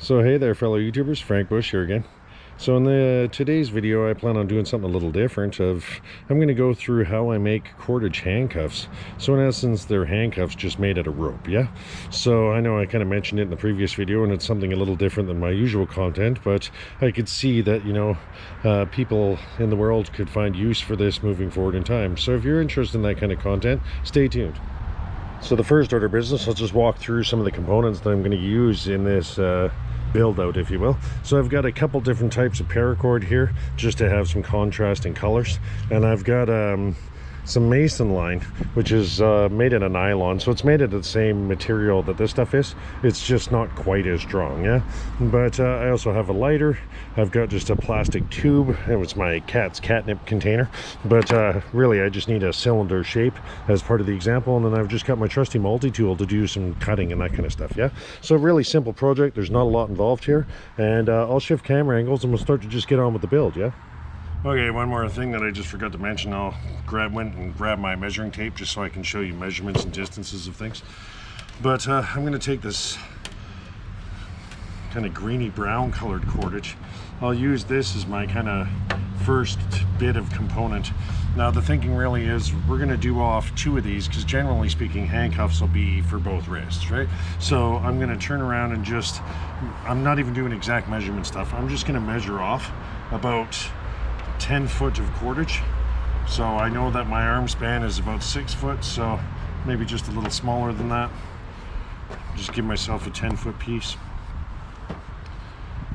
So hey there fellow YouTubers, Frank Bush here again. So in today's video I plan on doing something a little different. I'm going to go through how I make cordage handcuffs. So in essence they're handcuffs just made out of rope, yeah? So I know I kind of mentioned it in the previous video and it's something a little different than my usual content, but I could see that, you know, people in the world could find use for this moving forward in time. So if you're interested in that kind of content, stay tuned. So the first order of business, I'll just walk through some of the components that I'm going to use in this build out, if you will. So I've got a couple different types of paracord here just to have some contrasting colors, and I've got some mason line, which is made out of nylon, so it's made out of the same material that this stuff is. It's just not quite as strong, yeah. But I also have a lighter. I've got just a plastic tube. It was my cat's catnip container, but really I just need a cylinder shape as part of the example, and then I've just got my trusty multi-tool to do some cutting and that kind of stuff, yeah. So really simple project. There's not a lot involved here, and I'll shift camera angles and we'll start to just get on with the build, yeah. Okay, one more thing that I just forgot to mention. I'll went and grab my measuring tape just so I can show you measurements and distances of things. But I'm going to take this kind of greeny brown colored cordage. I'll use this as my kind of first bit of component. Now the thinking really is we're going to do off two of these because generally speaking handcuffs will be for both wrists, right? So I'm going to turn around and just, I'm not even doing exact measurement stuff. I'm just going to measure off about 10 foot of cordage. So I know that my arm span is about 6 foot, so maybe just a little smaller than that. Just give myself a 10-foot piece.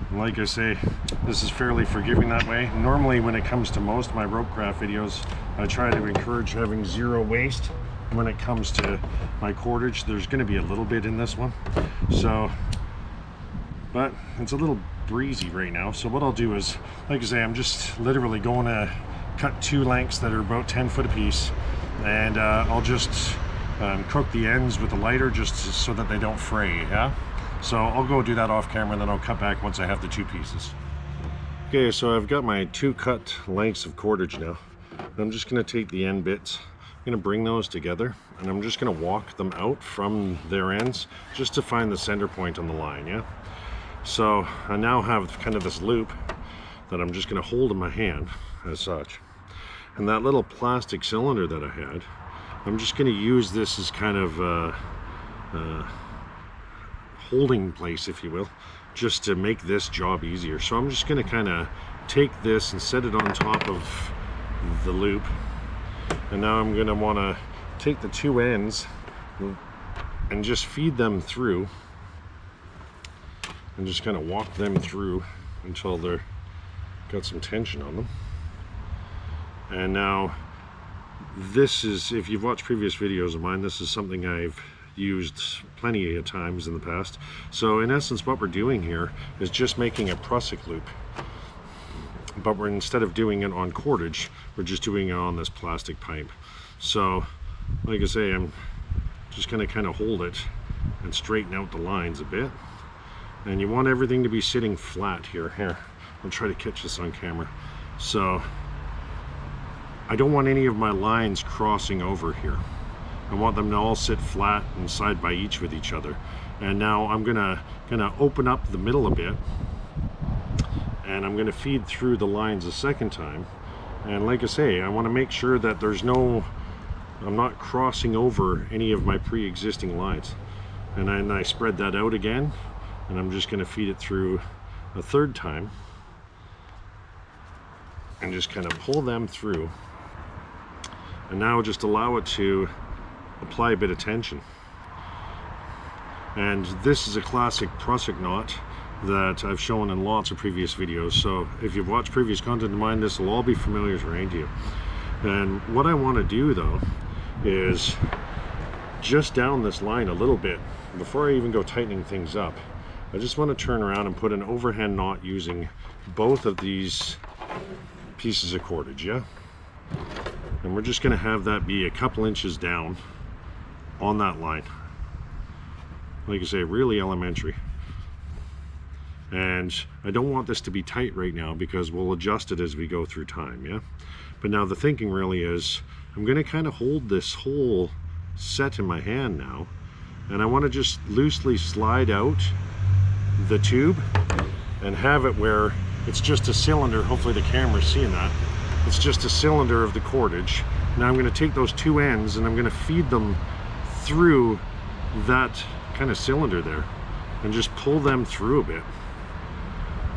And like I say, this is fairly forgiving that way. Normally when it comes to most of my Ropecraft videos, I try to encourage having zero waste. When it comes to my cordage, there's going to be a little bit in this one. So, but it's a little breezy right now, so what I'll do is, like I say, I'm just literally going to cut two lengths that are about 10 foot apiece, and I'll just cook the ends with the lighter just so that they don't fray, yeah? So I'll go do that off camera and then I'll cut back once I have the two pieces. Okay, so I've got my two cut lengths of cordage now. I'm just going to take the end bits, I'm going to bring those together, and I'm just going to walk them out from their ends just to find the center point on the line, yeah? So I now have kind of this loop that I'm just going to hold in my hand as such, and that little plastic cylinder that I had, I'm just going to use this as kind of a holding place, if you will, just to make this job easier. So I'm just going to kind of take this and set it on top of the loop, and now I'm going to want to take the two ends and just feed them through and just kind of walk them through until they're got some tension on them. And now this is, if you've watched previous videos of mine, this is something I've used plenty of times in the past. So in essence what we're doing here is just making a prusik loop, but we're, instead of doing it on cordage, we're just doing it on this plastic pipe. So like I say, I'm just going to kind of hold it and straighten out the lines a bit. And you want everything to be sitting flat here. Here, I'll try to catch this on camera. So I don't want any of my lines crossing over here. I want them to all sit flat and side by each with each other. And now I'm gonna open up the middle a bit, and I'm gonna feed through the lines a second time. And like I say, I want to make sure that there's no, I'm not crossing over any of my pre-existing lines. And then I spread that out again, and I'm just going to feed it through a third time and just kind of pull them through, and now just allow it to apply a bit of tension. And this is a classic prusik knot that I've shown in lots of previous videos, so if you've watched previous content of mine, this will all be familiar terrain to you. And what I want to do though is just down this line a little bit before I even go tightening things up. I just want to turn around and put an overhand knot using both of these pieces of cordage, yeah? And we're just going to have that be a couple inches down on that line. Like I say, really elementary. And I don't want this to be tight right now because we'll adjust it as we go through time, yeah? But now the thinking really is I'm going to kind of hold this whole set in my hand now, and I want to just loosely slide out the tube and have it where it's just a cylinder. Hopefully the camera's seeing that. It's just a cylinder of the cordage. Now I'm going to take those two ends and I'm going to feed them through that kind of cylinder there and just pull them through a bit.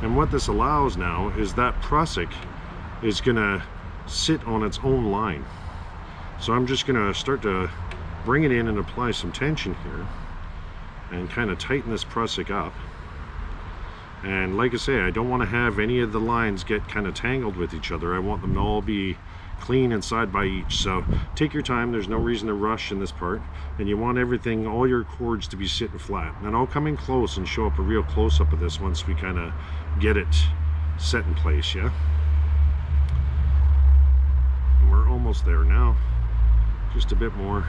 And what this allows now is that prusik is going to sit on its own line. So I'm just going to start to bring it in and apply some tension here and kind of tighten this prusik up. And like I say, I don't want to have any of the lines get kind of tangled with each other. I want them to all be clean and side by each. So take your time, there's no reason to rush in this part. And you want everything, all your cords to be sitting flat. And I'll come in close and show up a real close-up of this once we kind of get it set in place, yeah? And we're almost there now. Just a bit more.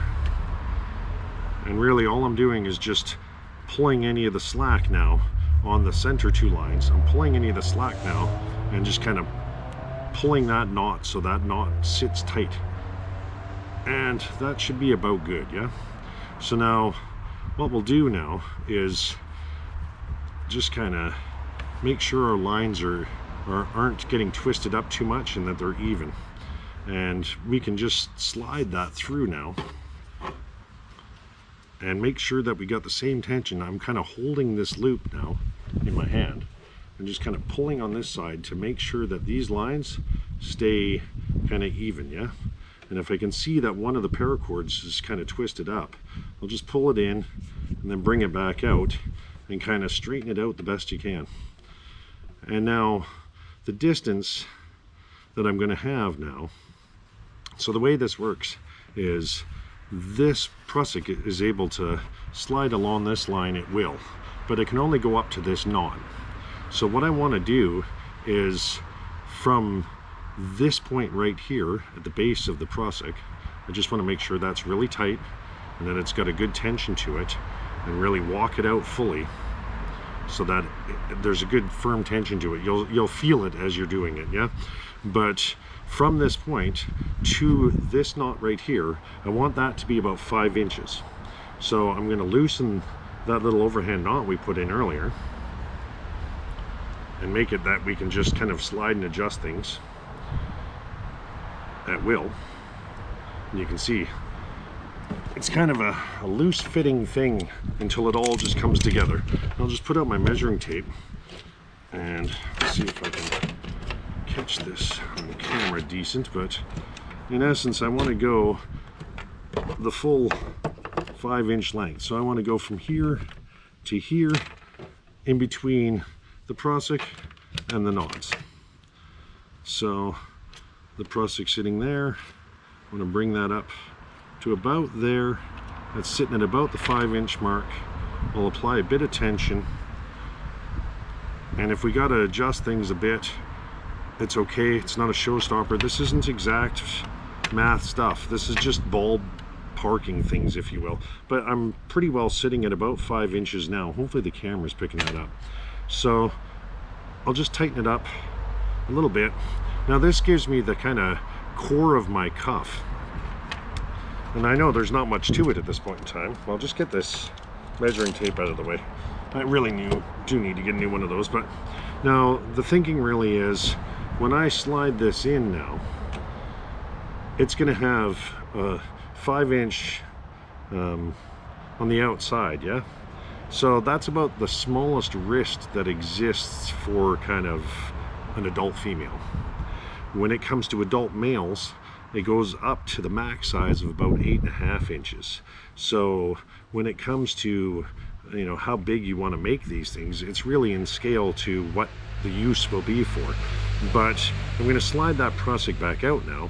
And really all I'm doing is just pulling any of the slack now on the center two lines. I'm pulling any of the slack now and just kind of pulling that knot so that knot sits tight. And that should be about good, yeah? So now what we'll do now is just kind of make sure our lines aren't getting twisted up too much and that they're even. And we can just slide that through now and make sure that we got the same tension. I'm kind of holding this loop now in my hand and just kind of pulling on this side to make sure that these lines stay kind of even, yeah? And if I can see that one of the paracords is kind of twisted up, I'll just pull it in and then bring it back out and kind of straighten it out the best you can. And now the distance that I'm going to have now, so the way this works is this prusik is able to slide along this line at will, but it can only go up to this knot. So what I want to do is from this point right here at the base of the prusik, I just want to make sure that's really tight and that it's got a good tension to it, and really walk it out fully so that there's a good firm tension to it. You'll feel it as you're doing it, yeah? But from this point to this knot right here, I want that to be about 5 inches. So I'm going to loosen that little overhand knot we put in earlier and make it that we can just kind of slide and adjust things at will. And you can see it's kind of a loose fitting thing until it all just comes together. I'll just put out my measuring tape and see if I can catch this on camera decent, but in essence I want to go the full 5-inch length. So I want to go from here to here in between the prusik and the knots. So the prusik sitting there, I'm going to bring that up to about there. That's sitting at about the 5-inch mark. I'll apply a bit of tension, and if we got to adjust things a bit, it's okay. It's not a showstopper. This isn't exact math stuff. This is just ball parking things, if you will. But I'm pretty well sitting at about 5 inches now. Hopefully the camera's picking that up. So I'll just tighten it up a little bit. Now this gives me the kind of core of my cuff. And I know there's not much to it at this point in time. I'll just get this measuring tape out of the way. I really do need to get a new one of those. But now the thinking really is, when I slide this in now, it's going to have a 5-inch on the outside, yeah? So that's about the smallest wrist that exists for kind of an adult female. When it comes to adult males, it goes up to the max size of about 8.5 inches. So when it comes to, you know, how big you want to make these things, it's really in scale to what the use will be for. But I'm going to slide that prusik back out now,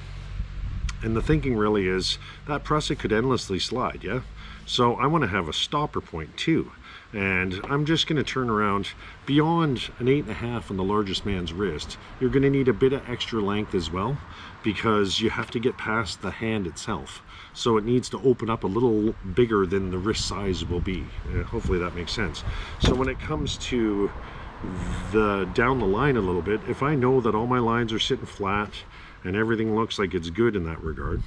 and the thinking really is that prusik could endlessly slide, yeah? So I want to have a stopper point too, and I'm just going to turn around beyond an 8.5 on the largest man's wrist. You're going to need a bit of extra length as well, because you have to get past the hand itself. So it needs to open up a little bigger than the wrist size will be. Hopefully that makes sense. So when it comes to down the line a little bit, if I know that all my lines are sitting flat and everything looks like it's good in that regard,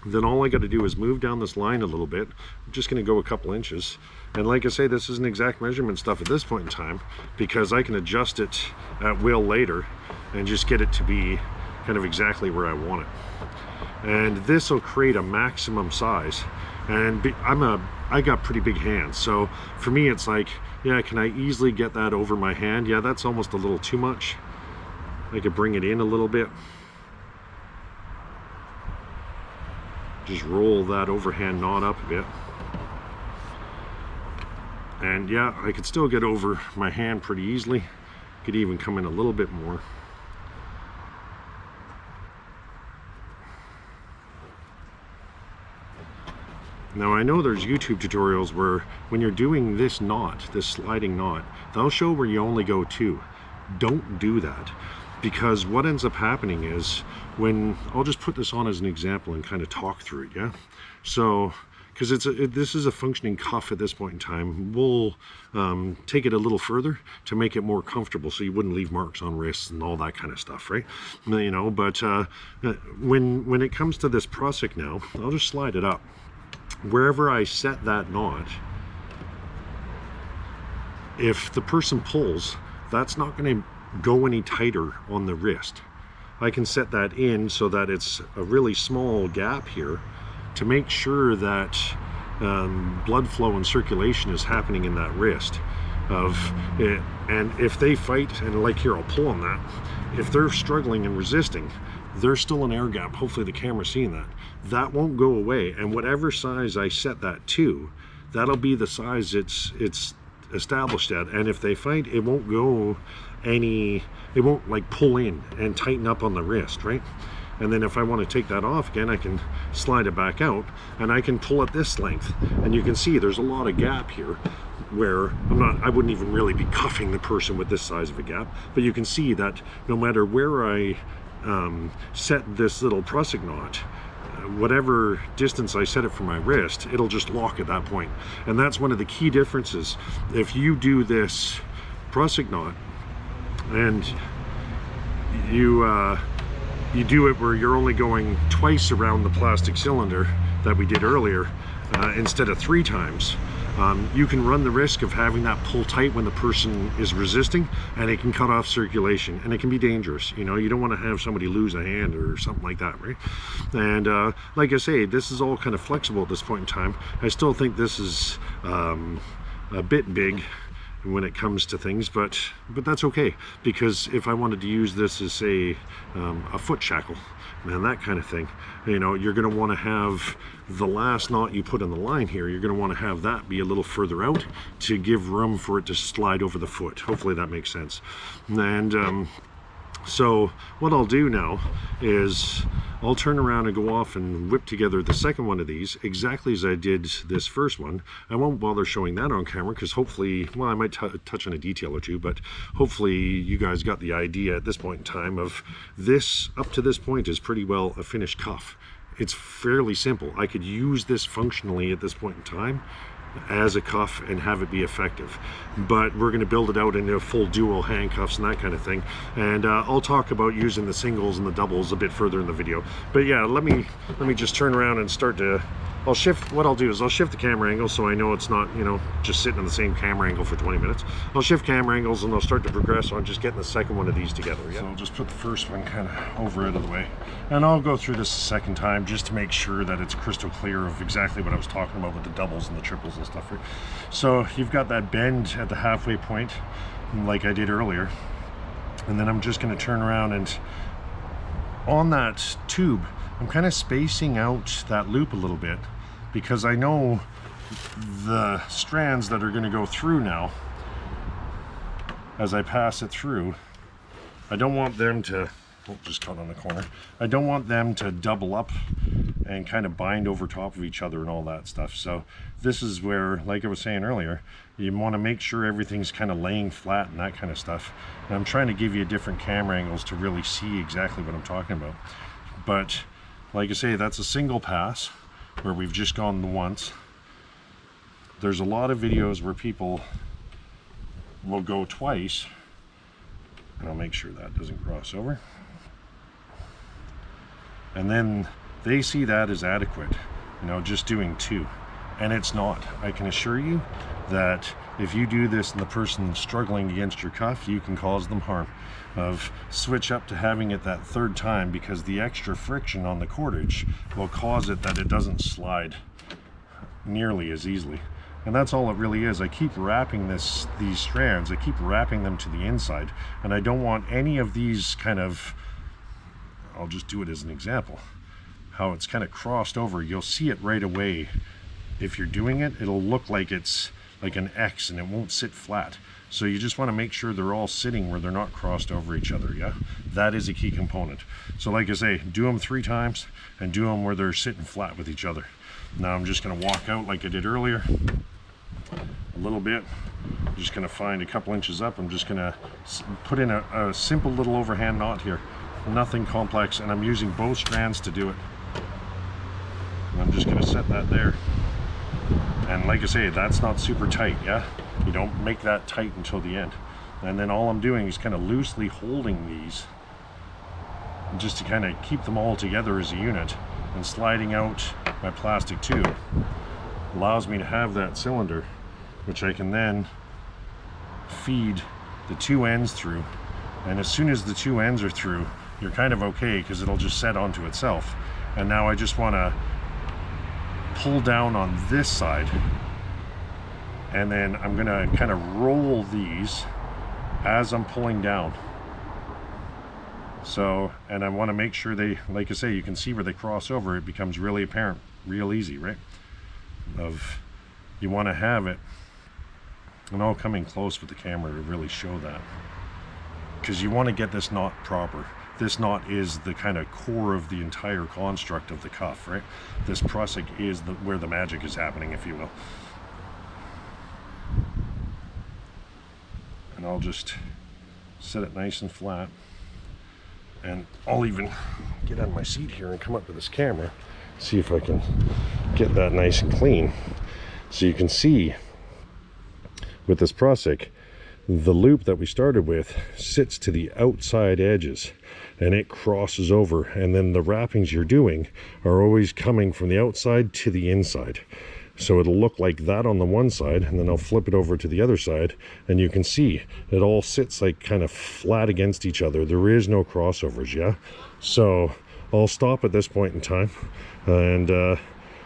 then all I got to do is move down this line a little bit. I'm just going to go a couple inches, and like I say, this isn't exact measurement stuff at this point in time, because I can adjust it at will later and just get it to be kind of exactly where I want it. And this will create a maximum size. And I got pretty big hands, so for me it's like, yeah, can I easily get that over my hand? Yeah, that's almost a little too much. I could bring it in a little bit. Just roll that overhand knot up a bit. And yeah, I could still get over my hand pretty easily. Could even come in a little bit more. Now I know there's YouTube tutorials where when you're doing this knot, this sliding knot, they'll show where you only go 2. Don't do that, because what ends up happening is, when I'll just put this on as an example and kind of talk through it, yeah? So, because this is a functioning cuff at this point in time, we'll take it a little further to make it more comfortable so you wouldn't leave marks on wrists and all that kind of stuff, right? You know, but when it comes to this Prusik now, I'll just slide it up. Wherever I set that knot, if the person pulls, that's not going to go any tighter on the wrist. I can set that in so that it's a really small gap here to make sure that blood flow and circulation is happening in that wrist of it. And if they fight, and like here, I'll pull on that, if they're struggling and resisting, there's still an air gap. Hopefully the camera's seeing that. That won't go away, and whatever size I set that to, that'll be the size it's established at. And if they fight, it won't go any, it won't like pull in and tighten up on the wrist, right? And then if I want to take that off again, I can slide it back out and I can pull at this length, and you can see there's a lot of gap here where I wouldn't even really be cuffing the person with this size of a gap, but you can see that no matter where I set this little Prusik knot, whatever distance I set it from my wrist, it'll just lock at that point. And that's one of the key differences. If you do this Prusik knot and you do it where you're only going twice around the plastic cylinder that we did earlier, instead of 3 times, you can run the risk of having that pull tight when the person is resisting, and it can cut off circulation, and it can be dangerous. You know, you don't want to have somebody lose a hand or something like that, right? And like I say, this is all kind of flexible at this point in time. I still think this is a bit big when it comes to things, but that's okay, because if I wanted to use this as, say, a foot shackle, man, that kind of thing, you know, you're going to want to have the last knot you put in the line here, you're going to want to have that be a little further out to give room for it to slide over the foot. Hopefully that makes sense. And so what I'll do now is I'll turn around and go off and whip together the second one of these exactly as I did this first one. I won't bother showing that on camera because hopefully, well, I might touch on a detail or two, but hopefully you guys got the idea at this point in time of this. Up to this point is pretty well a finished cuff. It's fairly simple. I could use this functionally at this point in time as a cuff and have it be effective, but we're going to build it out into full dual handcuffs and that kind of thing, and I'll talk about using the singles and the doubles a bit further in the video. But yeah, let me just turn around and start to, what I'll do is I'll shift the camera angle so I know it's not, you know, just sitting in the same camera angle for 20 minutes. I'll shift camera angles and I'll start to progress on just getting the second one of these together. Yeah? So I'll just put the first one kind of over out of the way, and I'll go through this a second time just to make sure that it's crystal clear of exactly what I was talking about with the doubles and the triples and stuff. Right? So you've got that bend at the halfway point like I did earlier, and then I'm just going to turn around, and on that tube I'm kind of spacing out that loop a little bit, because I know the strands that are going to go through now as I pass it through, I don't want them to, just cut on the corner, I don't want them to double up and kind of bind over top of each other and all that stuff. So this is where, like I was saying earlier, you want to make sure everything's kind of laying flat and that kind of stuff. And I'm trying to give you different camera angles to really see exactly what I'm talking about. But like I say, that's a single pass where we've just gone the once. There's a lot of videos where people will go twice, and I'll make sure that doesn't cross over, and then they see that as adequate, you know, just doing 2. And it's not. I can assure you that if you do this and the person's struggling against your cuff, you can cause them harm. Switch up to having it that 3rd time, because the extra friction on the cordage will cause it that it doesn't slide nearly as easily. And that's all it really is. I keep wrapping these strands, I keep wrapping them to the inside, and I don't want any of these kind of, I'll just do it as an example, how it's kind of crossed over. You'll see it right away. If you're doing it, it'll look like it's like an X and it won't sit flat. So you just want to make sure they're all sitting where they're not crossed over each other, yeah? That is a key component. So like I say, do them 3 times and do them where they're sitting flat with each other. Now I'm just going to walk out like I did earlier, a little bit. I'm just going to find a couple inches up. I'm just going to put in a simple little overhand knot here. Nothing complex, and I'm using both strands to do it. And I'm just going to set that there. And like I say, that's not super tight, yeah? You don't make that tight until the end. And then all I'm doing is kind of loosely holding these just to kind of keep them all together as a unit, and sliding out my plastic tube allows me to have that cylinder, which I can then feed the 2 ends through. And as soon as the 2 ends are through, you're kind of okay, because it'll just set onto itself. And now I just want to pull down on this side, and then I'm gonna kind of roll these as I'm pulling down. So, and I want to make sure they, like I say, you can see where they cross over. It becomes really apparent real easy, right? You want to have it, and I'll come in close with the camera to really show that, because you want to get this knot proper. This knot is the kind of core of the entire construct of the cuff, right? This prusik is where the magic is happening, if you will. And I'll just set it nice and flat. And I'll even get out of my seat here and come up to this camera, see if I can get that nice and clean. So you can see with this prusik, the loop that we started with sits to the outside edges, and it crosses over, and then the wrappings you're doing are always coming from the outside to the inside. So it'll look like that on the one side, and then I'll flip it over to the other side, and you can see it all sits like kind of flat against each other. There is no crossovers, yeah? So I'll stop at this point in time and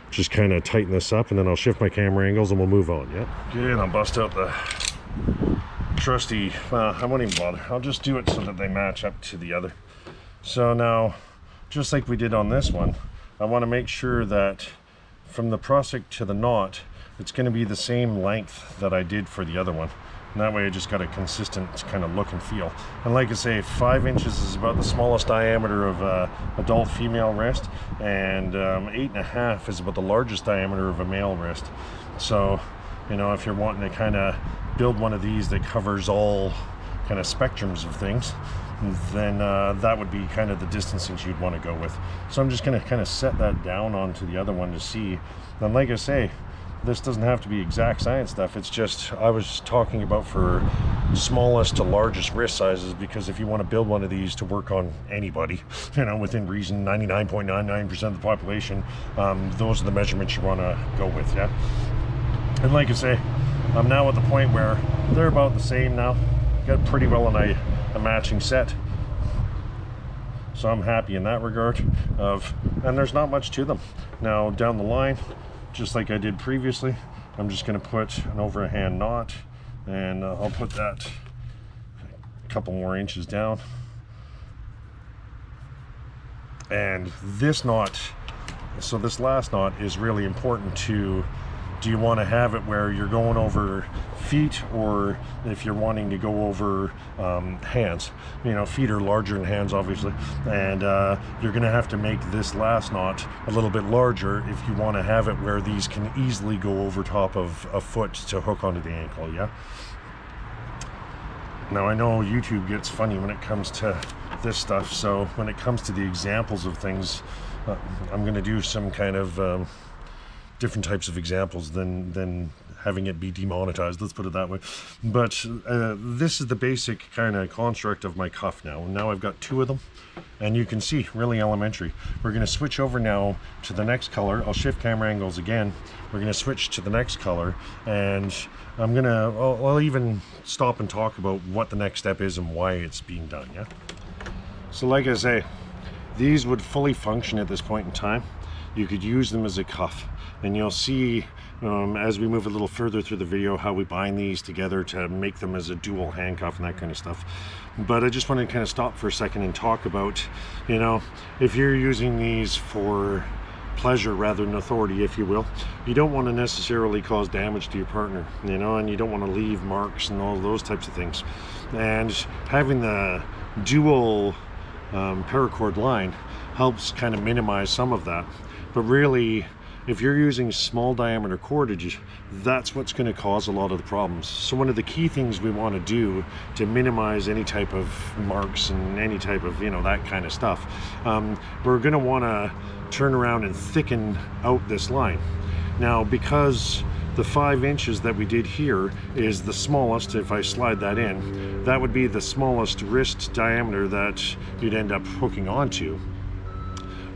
just kind of tighten this up, and then I'll shift my camera angles and we'll move on, yeah? Good, I'll bust out the trusty, I won't even bother. I'll just do it so that they match up to the other. So now, just like we did on this one, I want to make sure that from the prusik to the knot, it's going to be the same length that I did for the other one. And that way I just got a consistent kind of look and feel. And like I say, 5 inches is about the smallest diameter of adult female wrist, and 8.5 is about the largest diameter of a male wrist. So, you know, if you're wanting to kind of build one of these that covers all kind of spectrums of things, then that would be kind of the distancing you'd want to go with. So I'm just going to kind of set that down onto the other one to see. And like I say, this doesn't have to be exact science stuff. It's just, I was talking about for smallest to largest wrist sizes, because if you want to build one of these to work on anybody, you know, within reason, 99.99% of the population, those are the measurements you want to go with, yeah? And like I say, I'm now at the point where they're about the same now. Got pretty well on a matching set. So I'm happy in that regard and there's not much to them. Now down the line, just like I did previously, I'm just going to put an overhand knot, and I'll put that a couple more inches down. And this knot, so this last knot is really important to, do you want to have it where you're going over feet, or if you're wanting to go over hands? You know, feet are larger than hands, obviously, and you're going to have to make this last knot a little bit larger if you want to have it where these can easily go over top of a foot to hook onto the ankle, yeah? Now I know YouTube gets funny when it comes to this stuff, so when it comes to the examples of things, I'm going to do some kind of different types of examples than having it be demonetized, let's put it that way. But this is the basic kind of construct of my cuff now. Now I've got 2 of them, and you can see, really elementary. We're going to switch over now to the next color. I'll shift camera angles again. We're going to switch to the next color, and I'll even stop and talk about what the next step is and why it's being done, yeah? So like I say, these would fully function at this point in time. You could use them as a cuff, and you'll see as we move a little further through the video how we bind these together to make them as a dual handcuff and that kind of stuff. But I just want to kind of stop for a second and talk about, you know, if you're using these for pleasure rather than authority, if you will, you don't want to necessarily cause damage to your partner, you know, and you don't want to leave marks and all those types of things. And having the dual paracord line helps kind of minimize some of that. But really, if you're using small diameter cordage, that's what's going to cause a lot of the problems. So one of the key things we want to do to minimize any type of marks and any type of, you know, that kind of stuff, we're going to want to turn around and thicken out this line. Now, because the 5 inches that we did here is the smallest, if I slide that in, that would be the smallest wrist diameter that you'd end up hooking onto.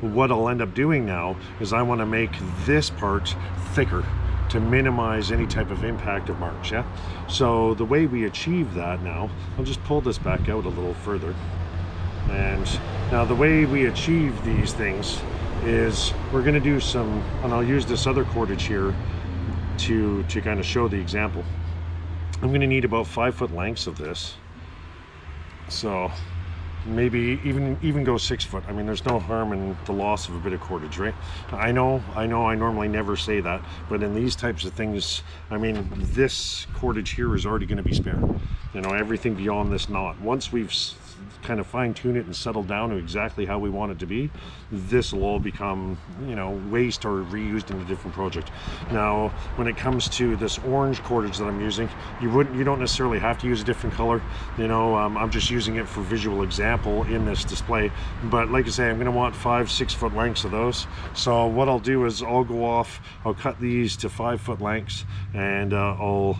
What I'll end up doing now is I want to make this part thicker to minimize any type of impact of marks, yeah? So the way we achieve that now, I'll just pull this back out a little further. And now the way we achieve these things is we're going to do some, and I'll use this other cordage here to kind of show the example. I'm going to need about 5 foot lengths of this. So maybe even go 6 foot. I mean, there's no harm in the loss of a bit of cordage, right? I know I normally never say that, but in these types of things, I mean, this cordage here is already going to be spare. You know, everything beyond this knot, once we've kind of fine-tune it and settle down to exactly how we want it to be, this will all become, you know, waste or reused in a different project. Now, when it comes to this orange cordage that I'm using, you don't necessarily have to use a different color. You know, I'm just using it for visual example in this display. But like I say, I'm going to want 5-6 foot lengths of those. So what I'll do is I'll go off, I'll cut these to 5 foot lengths, and I'll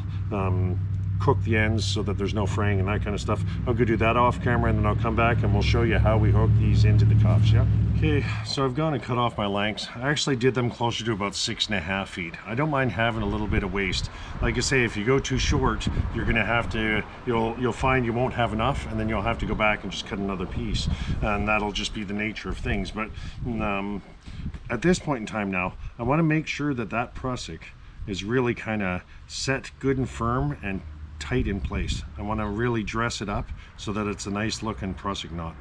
cook the ends so that there's no fraying and that kind of stuff. I'll go do that off camera, and then I'll come back and we'll show you how we hook these into the cuffs, yeah? Okay, so I've gone and cut off my lengths. I actually did them closer to about 6.5 feet. I don't mind having a little bit of waste. Like I say, if you go too short, you're gonna have to, you'll find you won't have enough, and then you'll have to go back and just cut another piece, and that'll just be the nature of things. But at this point in time now, I want to make sure that that prusik is really kind of set good and firm and tight in place. I want to really dress it up so that it's a nice looking prusik knot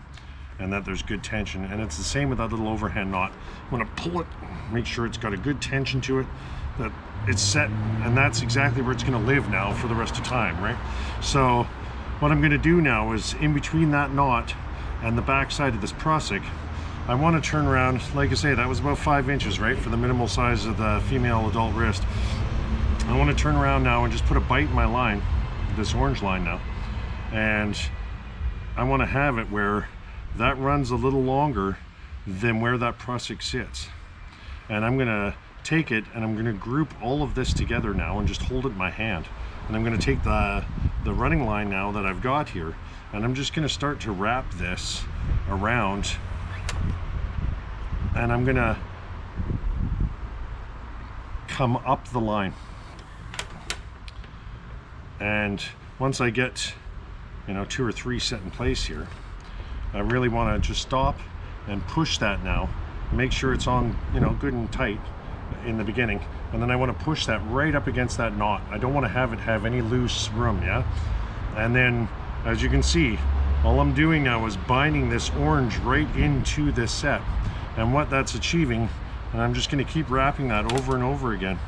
and that there's good tension. And it's the same with that little overhand knot. I want to pull it, make sure it's got a good tension to it, that it's set, and that's exactly where it's going to live now for the rest of time, right? So what I'm going to do now is, in between that knot and the back side of this prusik, I want to turn around. Like I say, that was about 5 inches, right, for the minimal size of the female adult wrist. I want to turn around now and just put a bite in my line, this orange line now, and I want to have it where that runs a little longer than where that prusik sits. And I'm going to take it and I'm going to group all of this together now and just hold it in my hand. And I'm going to take the running line now that I've got here, and I'm just going to start to wrap this around, and I'm going to come up the line. And once I get, you know, 2 or 3 set in place here, I really want to just stop and push that now, make sure it's on, you know, good and tight in the beginning, and then I want to push that right up against that knot. I don't want to have it have any loose room, yeah? And then, as you can see, all I'm doing now is binding this orange right into this set, and what that's achieving, and I'm just going to keep wrapping that over and over again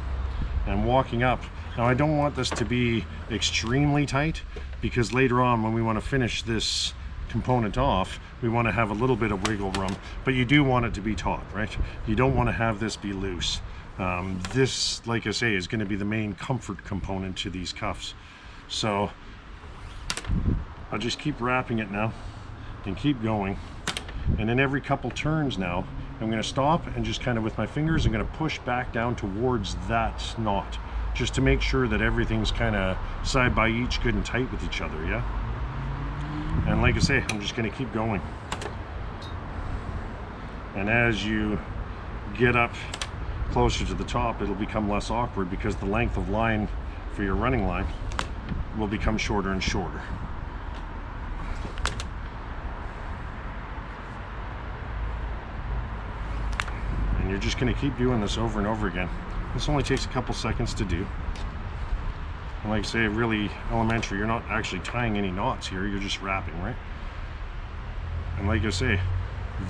and walking up. Now, I don't want this to be extremely tight, because later on when we want to finish this component off, we want to have a little bit of wiggle room, but you do want it to be taut, right? You don't want to have this be loose. This, like I say, is going to be the main comfort component to these cuffs. So I'll just keep wrapping it now and keep going, and then every couple turns now I'm going to stop and just kind of with my fingers I'm going to push back down towards that knot. just to make sure that everything's kind of side by each, good and tight with each other, yeah? And like I say, I'm just going to keep going. And as you get up closer to the top, it'll become less awkward because the length of line for your running line will become shorter and shorter. And you're just going to keep doing this over and over again. This only takes a couple seconds to do. And like I say, really elementary, you're not actually tying any knots here, you're just wrapping, right? And like I say,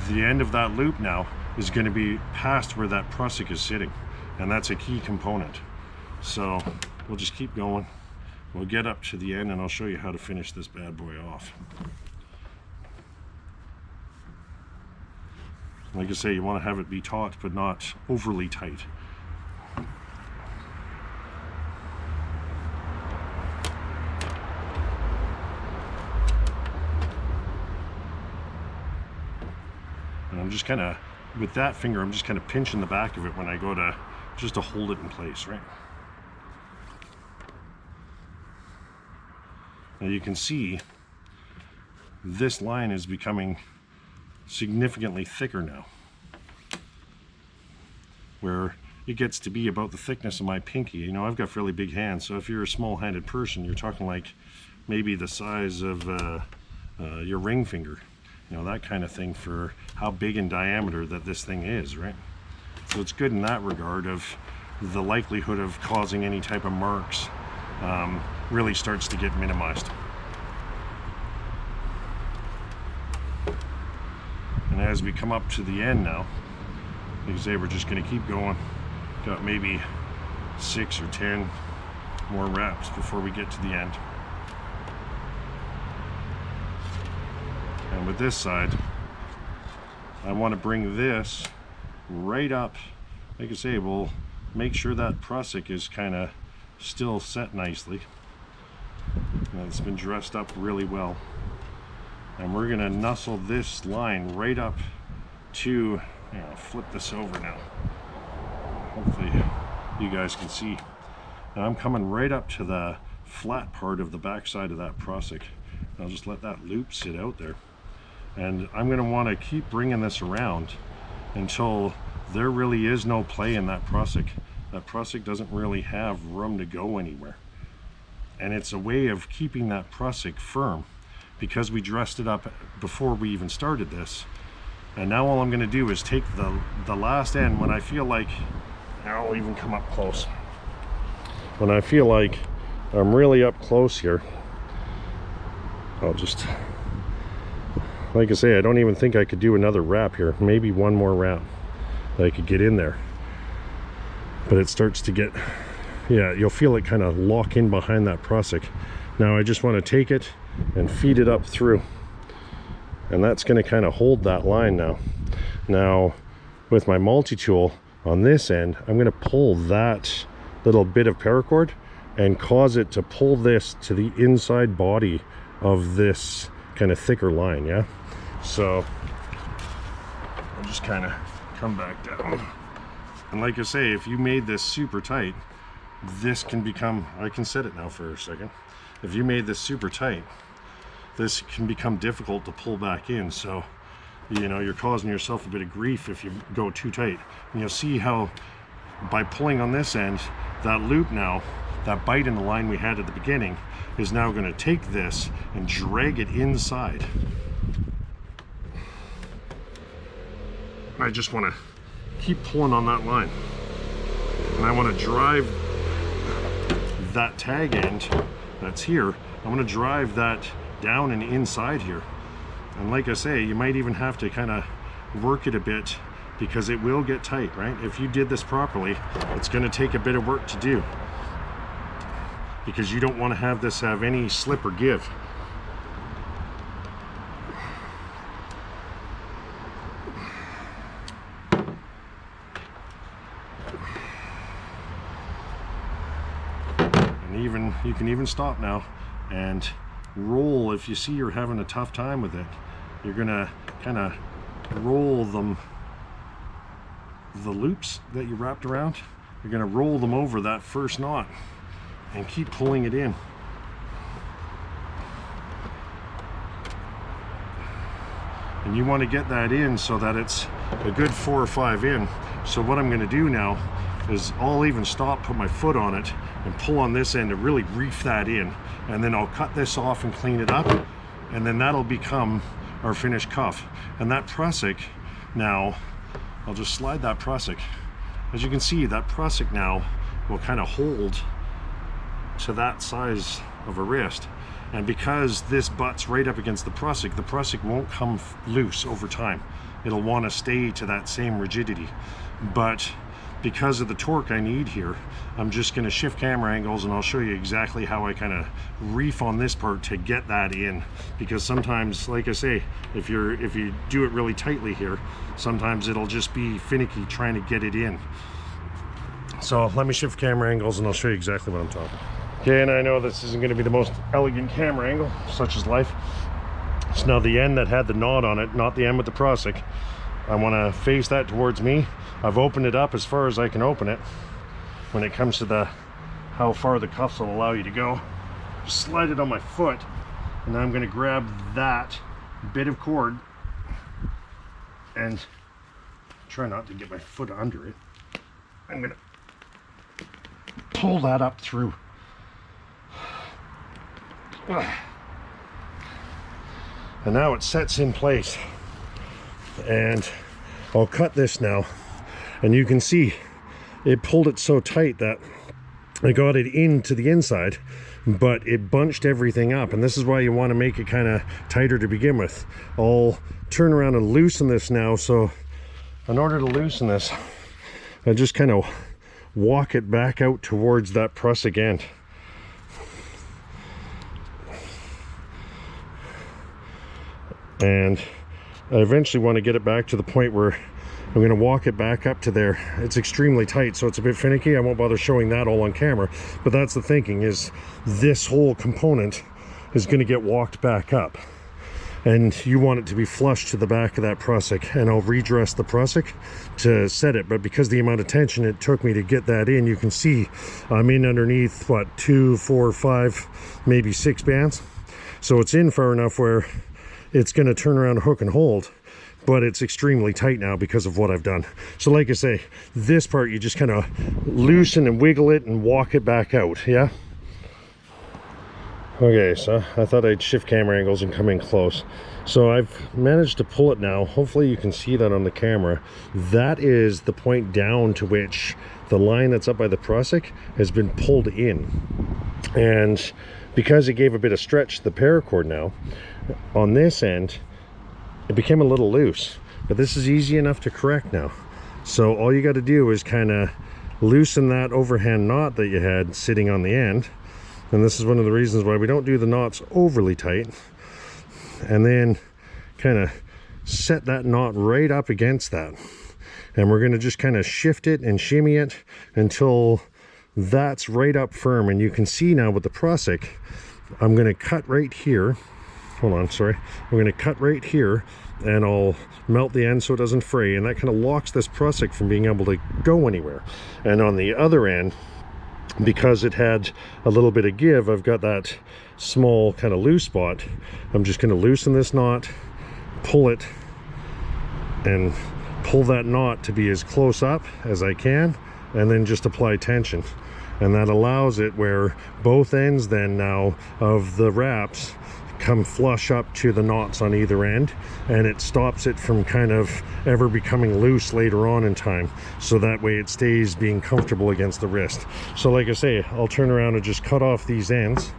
the end of that loop now is going to be past where that prusik is sitting, and that's a key component. So we'll just keep going. We'll get up to the end and I'll show you how to finish this bad boy off. Like I say, you want to have it be taut but not overly tight. And I'm just kind of, with that finger, I'm just kind of pinching the back of it when I go to, just to hold it in place, right? Now you can see this line is becoming significantly thicker now, where it gets to be about the thickness of my pinky. You know, I've got fairly big hands, so if you're a small-handed person, you're talking like maybe the size of your ring finger. You know, that kind of thing for how big in diameter that this thing is, right? So it's good in that regard of the likelihood of causing any type of marks really starts to get minimized. And as we come up to the end now, like I say, we're just going to keep going. Got maybe 6 or 10 more wraps before we get to the end. And with this side, I want to bring this right up. Like I say, we'll make sure that prusik is kind of still set nicely. And it's been dressed up really well. And we're going to nuzzle this line right up to, you know, flip this over now. Hopefully you guys can see. Now I'm coming right up to the flat part of the back side of that prusik. I'll just let that loop sit out there. And I'm going to want to keep bringing this around until there really is no play in that prusik. That prusik doesn't really have room to go anywhere. And it's a way of keeping that prusik firm because we dressed it up before we even started this. And now all I'm going to do is take the last end when I feel like, I'll even come up close. When I feel like I'm really up close here, I'll just, like I say, I don't even think I could do another wrap here. Maybe one more wrap that I could get in there. But it starts to get, yeah, you'll feel it kind of lock in behind that prusik. Now I just want to take it and feed it up through. And that's going to kind of hold that line now. Now, with my multi-tool on this end, I'm going to pull that little bit of paracord and cause it to pull this to the inside body of this kind of thicker line, yeah? So I'll just kind of come back down. And like I say, if you made this super tight, this can become, I can set it now for a second. If you made this super tight, this can become difficult to pull back in. So, you know, you're causing yourself a bit of grief if you go too tight. And you'll see how by pulling on this end, that loop now, that bite in the line we had at the beginning, is now going to take this and drag it inside. I just want to keep pulling on that line. And I want to drive that tag end that's here, I'm going to drive that down and inside here. And like I say, you might even have to kind of work it a bit because it will get tight, right? If you did this properly, it's going to take a bit of work to do because you don't want to have this have any slip or give. And even you can even stop now and roll. If you see you're having a tough time with it, you're gonna kind of roll the loops that you wrapped around you're going to roll them over that first knot and keep pulling it in. And you want to get that in so that it's a good 4 or 5 in. So what I'm going to do now is I'll even stop, put my foot on it, and pull on this end to really reef that in. And then I'll cut this off and clean it up, and then that'll become our finished cuff. And that prusik now, I'll just slide that prusik. As you can see, that prusik now will kind of hold to that size of a wrist. And because this butts right up against the prusik won't come loose over time. It'll want to stay to that same rigidity. But because of the torque I need here, I'm just going to shift camera angles, and I'll show you exactly how I kind of reef on this part to get that in. Because sometimes, like I say, if you do it really tightly here, sometimes it'll just be finicky trying to get it in. So let me shift camera angles and I'll show you exactly what I'm talking. Okay, and I know this isn't going to be the most elegant camera angle, such is life. So now the end that had the knot on it, not the end with the prusik, I want to face that towards me. I've opened it up as far as I can open it when it comes to how far the cuffs will allow you to go. Just slide it on my foot, and now I'm going to grab that bit of cord and try not to get my foot under it. I'm going to pull that up through. And now it sets in place, and I'll cut this now, and you can see it pulled it so tight that I got it into the inside, but it bunched everything up. And this is why you want to make it kind of tighter to begin with. I'll turn around and loosen this now. So in order to loosen this, I just kind of walk it back out towards that prusik end. And I eventually want to get it back to the point where I'm going to walk it back up to there. It's extremely tight, so it's a bit finicky. I won't bother showing that all on camera, but that's the thinking, is this whole component is going to get walked back up, and you want it to be flush to the back of that prusik. And I'll redress the prusik to set it, but because the amount of tension it took me to get that in, you can see I'm in underneath, what, 2, 4, 5, maybe 6 bands. So it's in far enough where it's going to turn around, hook and hold, but it's extremely tight now because of what I've done. So like I say, this part you just kind of loosen and wiggle it and walk it back out. Yeah. Okay, so I thought I'd shift camera angles and come in close. So I've managed to pull it now. Hopefully you can see that on the camera. That is the point down to which the line that's up by the prusik has been pulled in. And because it gave a bit of stretch to the paracord now, on this end, it became a little loose. But this is easy enough to correct now. So all you got to do is kind of loosen that overhand knot that you had sitting on the end. And this is one of the reasons why we don't do the knots overly tight. And then kind of set that knot right up against that. And we're going to just kind of shift it and shimmy it until that's right up firm. And you can see now with the prusik, I'm going to cut right here. Hold on, sorry. I'm going to cut right here, and I'll melt the end so it doesn't fray, and that kind of locks this prusik from being able to go anywhere. And on the other end, because it had a little bit of give, I've got that small kind of loose spot. I'm just going to loosen this knot, pull it, and pull that knot to be as close up as I can, and then just apply tension. And that allows it where both ends then now of the wraps come flush up to the knots on either end, and it stops it from kind of ever becoming loose later on in time, so that way it stays being comfortable against the wrist. So like I say, I'll turn around and just cut off these ends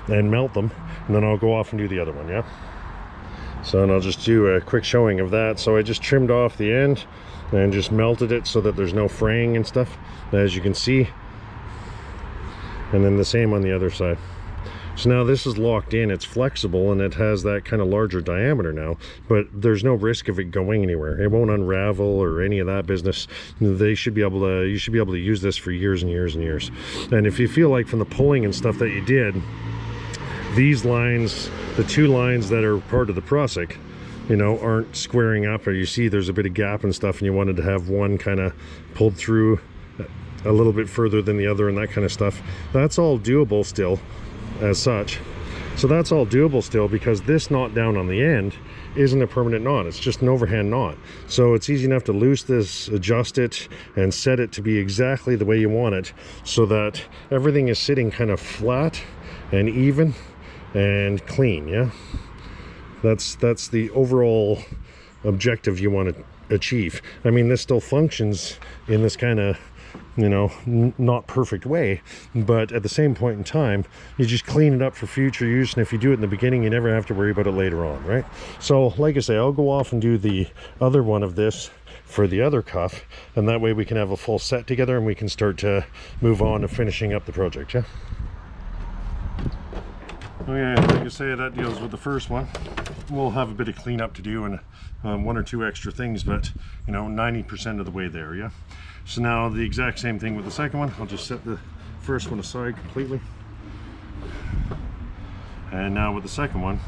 and melt them, and then I'll go off and do the other one. Yeah, so and I'll just do a quick showing of that. So I just trimmed off the end and just melted it so that there's no fraying and stuff, as you can see, and then the same on the other side. So now this is locked in, it's flexible, and it has that kind of larger diameter now, but there's no risk of it going anywhere. It won't unravel or any of that business. You should be able to use this for years and years and years. And if you feel like from the pulling and stuff that you did, these lines, the 2 lines that are part of the prusik, you know, aren't squaring up, or you see there's a bit of gap and stuff, and you wanted to have one kind of pulled through a little bit further than the other and that kind of stuff. That's all doable still as such. So that's all doable still, because this knot down on the end isn't a permanent knot, it's just an overhand knot. So it's easy enough to loose this, adjust it, and set it to be exactly the way you want it, so that everything is sitting kind of flat and even and clean. Yeah, that's the overall objective you want to achieve. I mean, this still functions in this kind of, you know, not perfect way, but at the same point in time, you just clean it up for future use, and if you do it in the beginning, you never have to worry about it later on, right? So like I say, I'll go off and do the other one of this for the other cuff, and that way we can have a full set together and we can start to move on to finishing up the project. Yeah. Okay, like I say, that deals with the first one. We'll have a bit of cleanup to do and one or two extra things, but you know, 90% of the way there. Yeah. So now the exact same thing with the second one. I'll just set the first one aside completely. And now with the second one,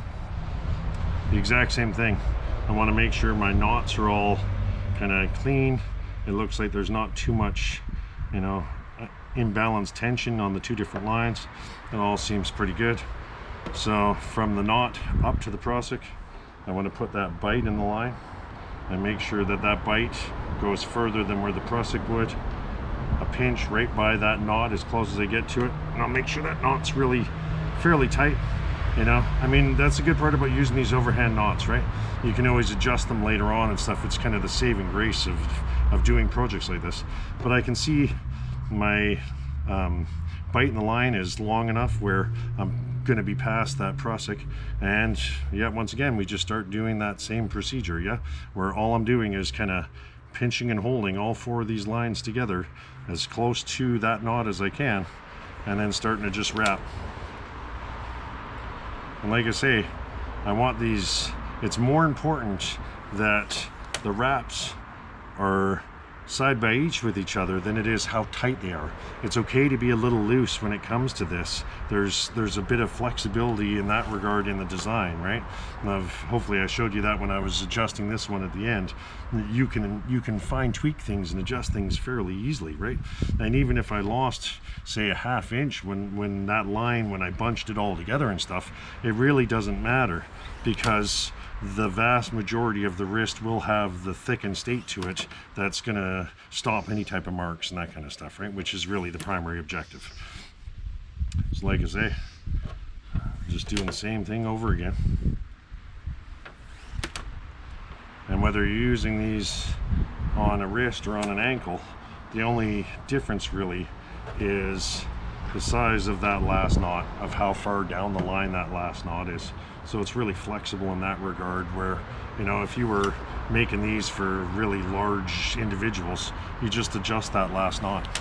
the exact same thing. I want to make sure my knots are all kind of clean. It looks like there's not too much, you know, imbalanced tension on the two different lines. It all seems pretty good. So from the knot up to the prusik, I want to put that bite in the line and make sure that that bite goes further than where the prusik would. A pinch right by that knot as close as I get to it, and I'll make sure that knot's really fairly tight. You know, I mean, that's the good part about using these overhand knots, right? You can always adjust them later on and stuff. It's kind of the saving grace of doing projects like this. But I can see my bite in the line is long enough where I'm going to be past that prusik, and yeah, once again we just start doing that same procedure, yeah, where all I'm doing is kind of pinching and holding all four of these lines together as close to that knot as I can, and then starting to just wrap. And like I say, I want these, it's more important that the wraps are side by each with each other than it is how tight they are. It's okay to be a little loose when it comes to this. There's a bit of flexibility in that regard in the design, right? Hopefully I showed you that when I was adjusting this one at the end. You can fine tweak things and adjust things fairly easily, right? And even if I lost, say, a ½ inch when that line, when I bunched it all together and stuff, it really doesn't matter, because the vast majority of the wrist will have the thickened state to it that's going to stop any type of marks and that kind of stuff, right? Which is really the primary objective. So like I say, just doing the same thing over again. And whether you're using these on a wrist or on an ankle, the only difference really is the size of that last knot, of how far down the line that last knot is. So it's really flexible in that regard, where, you know, if you were making these for really large individuals, you just adjust that last knot,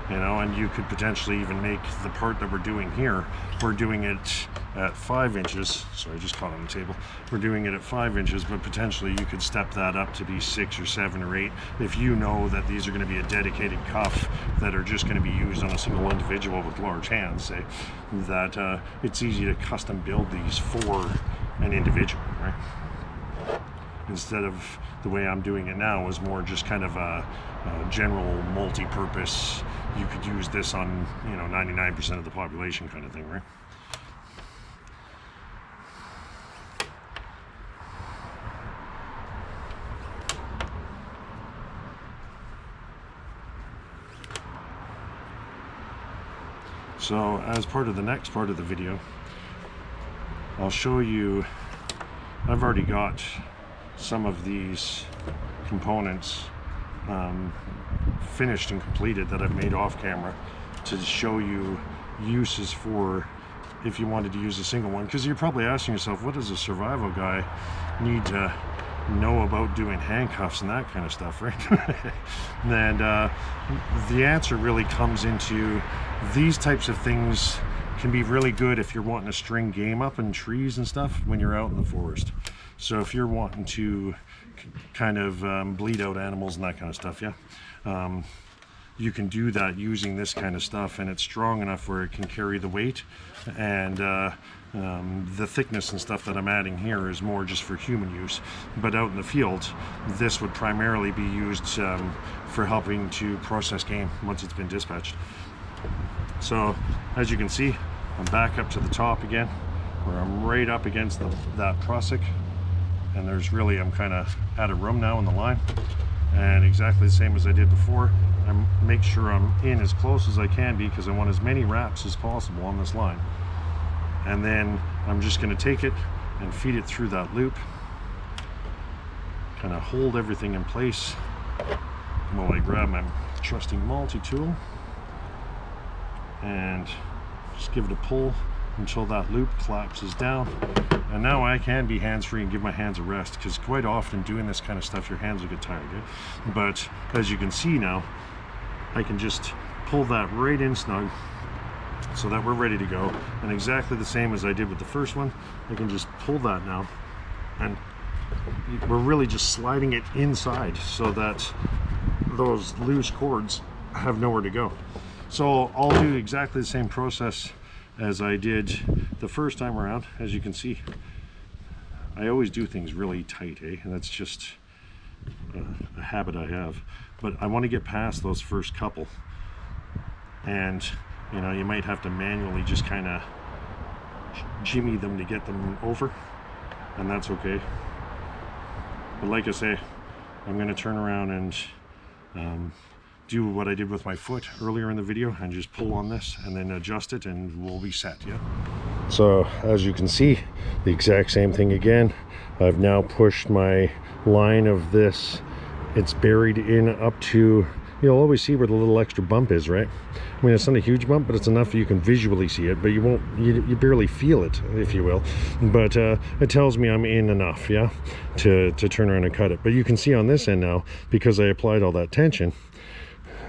you know, and you could potentially even make the part that we're doing here, we're doing it at 5 inches. Sorry, I just caught on the table. We're doing it at 5 inches, but potentially you could step that up to be 6 or 7 or 8 if you know that these are going to be a dedicated cuff that are just going to be used on a single individual with large hands, say, that it's easy to custom build these for an individual, right? Instead of the way I'm doing it now is more just kind of a general multi-purpose, you could use this on, you know, 99% of the population kind of thing, right? So as part of the next part of the video, I'll show you, I've already got some of these components finished and completed that I've made off camera to show you uses for if you wanted to use a single one, because you're probably asking yourself, what does a survival guy need to know about doing handcuffs and that kind of stuff, right? And the answer really comes into these types of things can be really good if you're wanting to string game up in trees and stuff when you're out in the forest. So if you're wanting to kind of bleed out animals and that kind of stuff, yeah, you can do that using this kind of stuff, and it's strong enough where it can carry the weight, and the thickness and stuff that I'm adding here is more just for human use. But out in the field, this would primarily be used for helping to process game once it's been dispatched. So as you can see, I'm back up to the top again, where I'm right up against that prusik, and there's really, I'm kind of out of room now in the line, and exactly the same as I did before. I make sure I'm in as close as I can be, because I want as many wraps as possible on this line. And then I'm just going to take it and feed it through that loop, kind of hold everything in place while I grab my trusty multi-tool and just give it a pull until that loop collapses down. And now I can be hands-free and give my hands a rest, because quite often doing this kind of stuff your hands will get tired. But as you can see now, I can just pull that right in snug so that we're ready to go. And exactly the same as I did with the first one, I can just pull that now, and we're really just sliding it inside so that those loose cords have nowhere to go. So I'll do exactly the same process as I did the first time around. As you can see, I always do things really tight, and that's just a habit I have. But I want to get past those first couple, and you know, you might have to manually just kind of jimmy them to get them over, and that's okay. But like I say, I'm going to turn around and do what I did with my foot earlier in the video, and just pull on this and then adjust it, and we'll be set. Yeah. So as you can see, the exact same thing again. I've now pushed my line of this. It's buried in up to, you'll always see where the little extra bump is, right? I mean, it's not a huge bump, but it's enough you can visually see it, but you won't, you barely feel it, if you will. But it tells me I'm in enough, yeah, to turn around and cut it. But you can see on this end now, because I applied all that tension,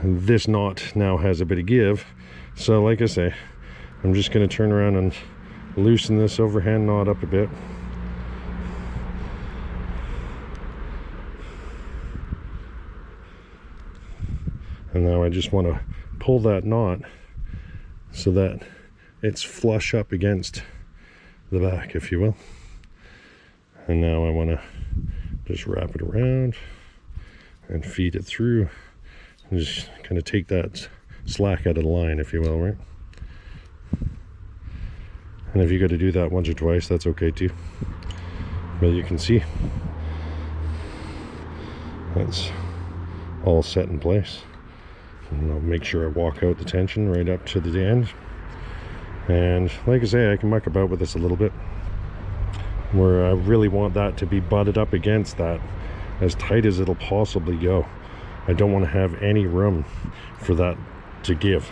this knot now has a bit of give. So like I say, I'm just going to turn around and loosen this overhand knot up a bit. And now I just want to pull that knot so that it's flush up against the back, if you will. And now I want to just wrap it around and feed it through and just kind of take that slack out of the line, if you will, right? And if you got to do that once or twice, that's okay too. But you can see that's all set in place. And I'll make sure I walk out the tension right up to the end. And like I say, I can muck about with this a little bit, where I really want that to be butted up against that as tight as it'll possibly go. I don't want to have any room for that to give.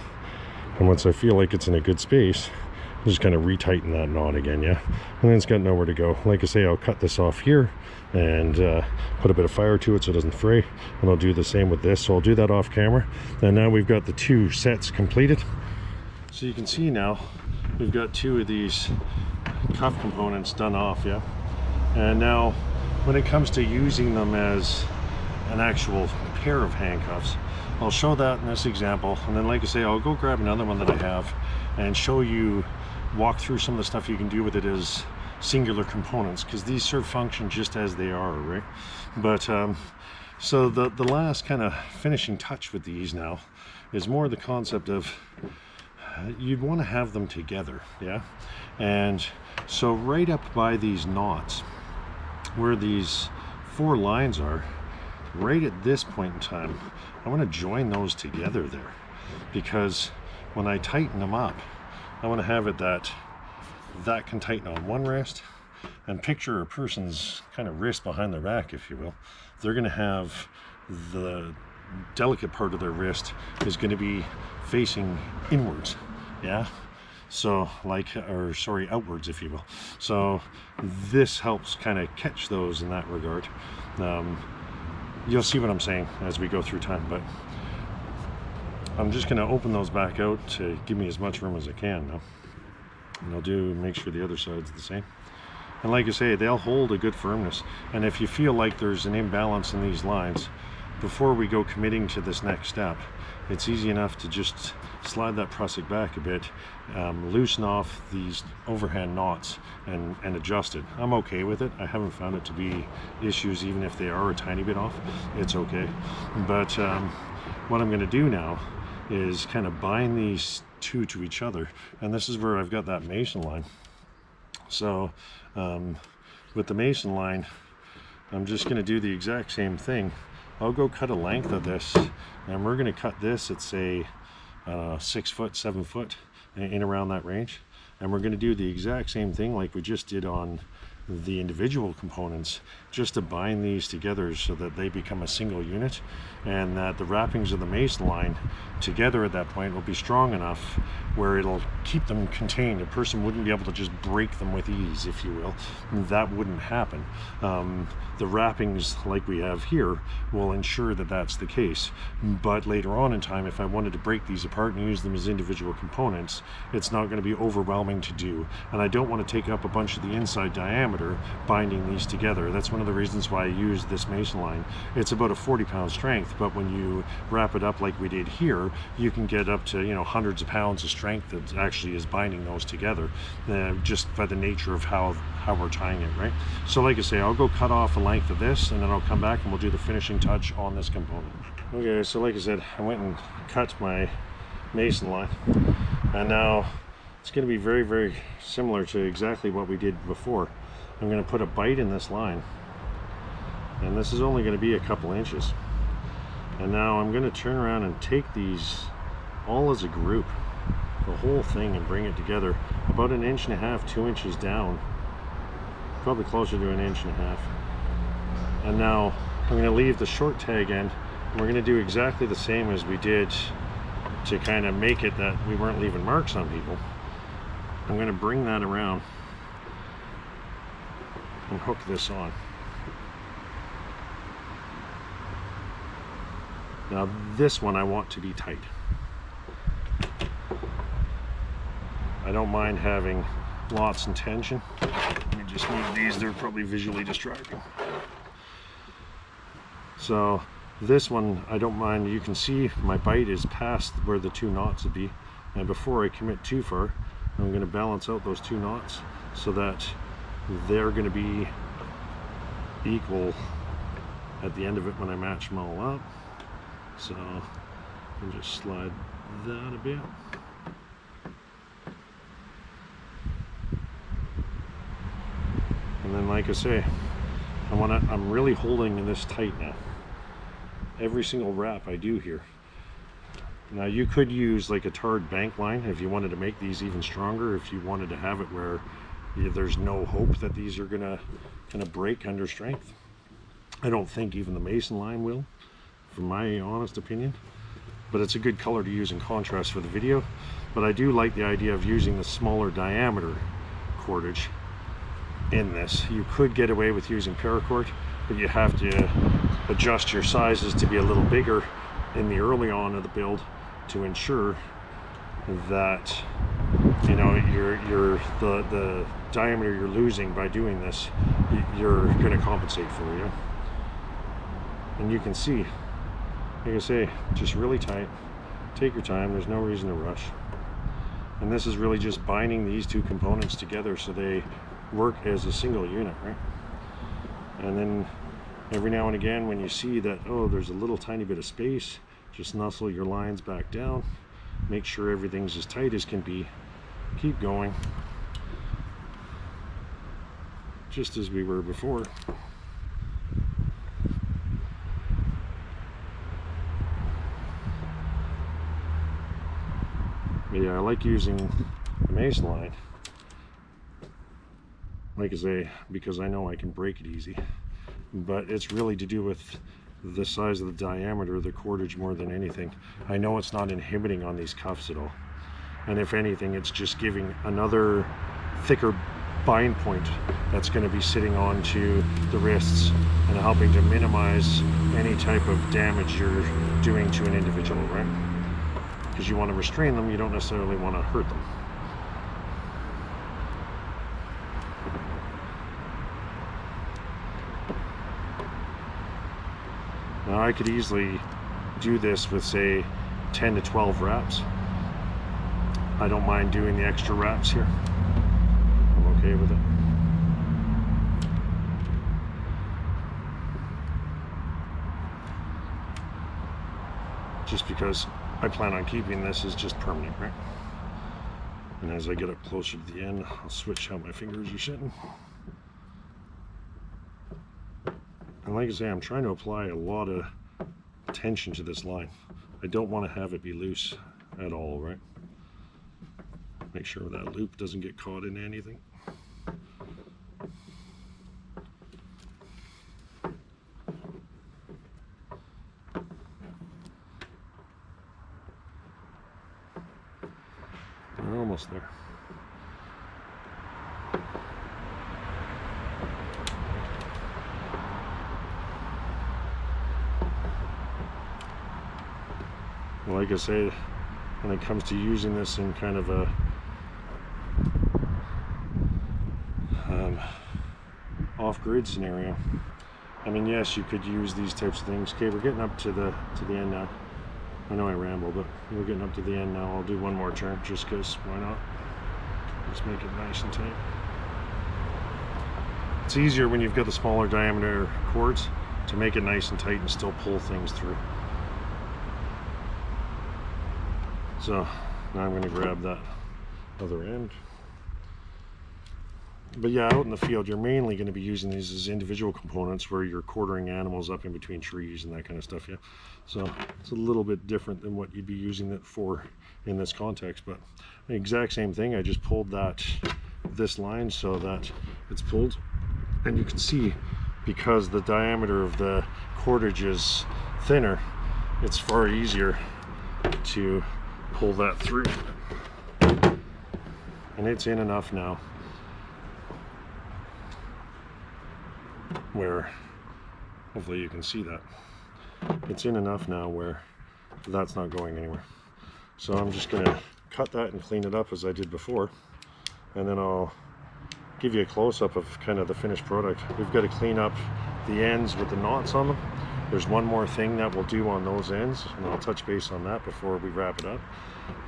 And once I feel like it's in a good space, I'm just kind of retighten that knot again, yeah? And then it's got nowhere to go. Like I say, I'll cut this off here and put a bit of fire to it so it doesn't fray. And I'll do the same with this. So I'll do that off camera. And now we've got the two sets completed. So you can see now, we've got two of these cuff components done off, yeah? And now, when it comes to using them as an actual pair of handcuffs, I'll show that in this example, and then like I say, I'll go grab another one that I have and show you, walk through some of the stuff you can do with it as singular components, because these serve function just as they are, right? But so the last kind of finishing touch with these now is more the concept of you'd want to have them together, yeah? And so right up by these knots, where these four lines are, right at this point in time, I want to join those together there, because when I tighten them up, I want to have it that can tighten on one wrist, and picture a person's kind of wrist behind their back, if you will. They're going to have the delicate part of their wrist is going to be facing inwards, yeah? So like, or sorry, outwards, if you will. So this helps kind of catch those in that regard. You'll see what I'm saying as we go through time, but I'm just going to open those back out to give me as much room as I can now. And I'll make sure the other side's the same. And like I say, they'll hold a good firmness. And if you feel like there's an imbalance in these lines, before we go committing to this next step, it's easy enough to just slide that prusik back a bit, loosen off these overhand knots and adjust it. I'm okay with it. I haven't found it to be issues, even if they are a tiny bit off. It's okay. But what I'm going to do now is kind of bind these two to each other, and this is where I've got that mason line. So with the mason line, I'm just going to do the exact same thing. I'll go cut a length of this, and we're going to cut this at, say, 6 foot, 7 foot, in around that range. And we're going to do the exact same thing like we just did on the individual components, just to bind these together so that they become a single unit, and that the wrappings of the mason line together at that point will be strong enough where it'll keep them contained. A person wouldn't be able to just break them with ease, if you will. That wouldn't happen. The wrappings like we have here will ensure that that's the case. But later on in time, if I wanted to break these apart and use them as individual components, it's not going to be overwhelming to do. And I don't want to take up a bunch of the inside diameter binding these together. That's one of the reasons why I use this mason line. It's about a 40-pound strength, but when you wrap it up like we did here, you can get up to, you know, hundreds of pounds of strength that actually is binding those together, just by the nature of how we're tying it, right? So like I say, I'll go cut off a length of this, and then I'll come back and we'll do the finishing touch on this component. Okay, so like I said, I went and cut my mason line, and now it's going to be very, very similar to exactly what we did before. I'm going to put a bite in this line, and this is only going to be a couple inches. And now I'm going to turn around and take these all as a group, the whole thing, and bring it together about 1.5 inches, 2 inches down, probably closer to 1.5 inches. And now I'm going to leave the short tag end, and we're going to do exactly the same as we did to kind of make it that we weren't leaving marks on people. I'm going to bring that around and hook this on. Now this one I want to be tight. I don't mind having lots of tension. Let me just move these, they're probably visually distracting. So this one I don't mind. You can see my bite is past where the 2 knots would be, and before I commit too far, I'm going to balance out those 2 knots so that they're going to be equal at the end of it when I match them all up. So I'll just slide that a bit. And then, like I say, I'm really holding this tight now. Every single wrap I do here. Now you could use like a tarred bank line if you wanted to make these even stronger, if you wanted to have it where there's no hope that these are gonna kind of break under strength. I don't think even the mason line will, from my honest opinion, but it's a good color to use in contrast for the video. But I do like the idea of using the smaller diameter cordage in this. You could get away with using paracord, but you have to adjust your sizes to be a little bigger in the early on of the build to ensure that, you know, the diameter you're losing by doing this, you're going to compensate for, you know. And you can see, like I say, just really tight. Take your time, there's no reason to rush. And this is really just binding these 2 components together so they work as a single unit, right? And then every now and again when you see that, oh, there's a little tiny bit of space, just nuzzle your lines back down, make sure everything's as tight as can be, keep going, just as we were before. But yeah, I like using the mason line, like I say, because I know I can break it easy. But it's really to do with the size of the diameter of the cordage more than anything. I know it's not inhibiting on these cuffs at all, and if anything, it's just giving another thicker bind point that's going to be sitting onto the wrists and helping to minimize any type of damage you're doing to an individual, right? Because you want to restrain them, you don't necessarily want to hurt them. Now I could easily do this with, say, 10 to 12 wraps. I don't mind doing the extra wraps here. I'm okay with it. Just because I plan on keeping this as just permanent, right? And as I get up closer to the end, I'll switch how my fingers are sitting. And like I say, I'm trying to apply a lot of tension to this line. I don't want to have it be loose at all, right? Make sure that loop doesn't get caught in anything. We're almost there. Like I say, when it comes to using this in kind of a off-grid scenario, I mean, yes, you could use these types of things. Okay, we're getting up to the end now. I know I ramble, but we're getting up to the end now. I'll do one more turn just because, why not? Just make it nice and tight. It's easier when you've got the smaller diameter cords to make it nice and tight and still pull things through. So now I'm going to grab that other end. But yeah, out in the field, you're mainly going to be using these as individual components where you're quartering animals up in between trees and that kind of stuff, yeah. So it's a little bit different than what you'd be using it for in this context, but the exact same thing. I just pulled this line so that it's pulled, and you can see because the diameter of the cordage is thinner, it's far easier to pull that through. And it's in enough now where, hopefully you can see that, it's in enough now where that's not going anywhere. So I'm just going to cut that and clean it up as I did before, and then I'll give you a close-up of kind of the finished product. We've got to clean up the ends with the knots on them. There's one more thing that we'll do on those ends, and I'll touch base on that before we wrap it up.